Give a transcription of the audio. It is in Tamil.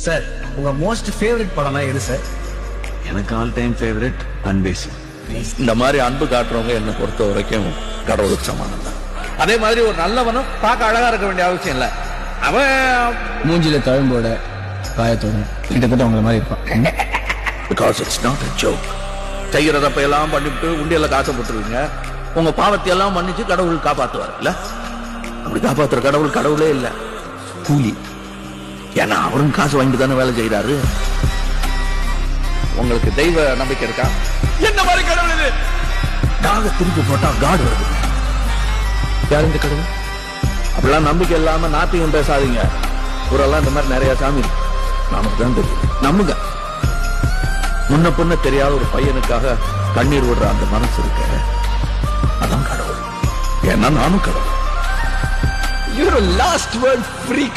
சார் உங்க மோஸ்ட் ஃபேவரட் படம்னா எது சார்? எனக்கு ஆல் டைம் ஃபேவரட் அன்பேசி. இந்த மாதிரி அன்பு காட்டுறவங்க என்னை பொறுத்த வரைக்கும் கடவுளுக்கு சமானம் தான். அதே மாதிரி ஒரு நல்லவனும் பார்க்க அழகா இருக்க வேண்டிய அவசியம் இல்லை. அவன் மூஞ்சில தழும்போட காயத்தோட கிட்டத்தட்ட உங்களை மாதிரி இருப்பான். Because it's not a joke. செய்யறதப்ப எல்லாம் பண்ணிவிட்டு உண்டியல்ல காசை போட்டுருவீங்க. உங்க பாவத்தை எல்லாம் மன்னிச்சு கடவுள் காப்பாத்துவார் இல்ல? அப்படி காப்பாத்துற கடவுள் கடவுளே இல்ல, கூலி. ஏன்னா அவரும் காசு வாங்கிட்டு தானே வேலை செய்யறாரு. உங்களுக்கு தெய்வ நம்பிக்கை இருக்கா? என்ன மாதிரி கடவுள் இது? டாக திருப்பி போட்டா காடு வருது. யார் இந்த கடவுள்? அப்படிலாம் நம்பிக்கை இல்லாம நாத்தியம் பேசாதீங்க. ஊரெல்லாம் இந்த மாதிரி நிறைய சாமி இருக்கு. நமக்கு தான் தெரியும். நம்புங்க. முன்ன பின்ன தெரியாத ஒரு பையனுக்காக கண்ணீர் விடுற அந்த மனசு இருக்க, அதான் கடவுள். ஏன்னா நானும் கடவுள். You're a last word freak.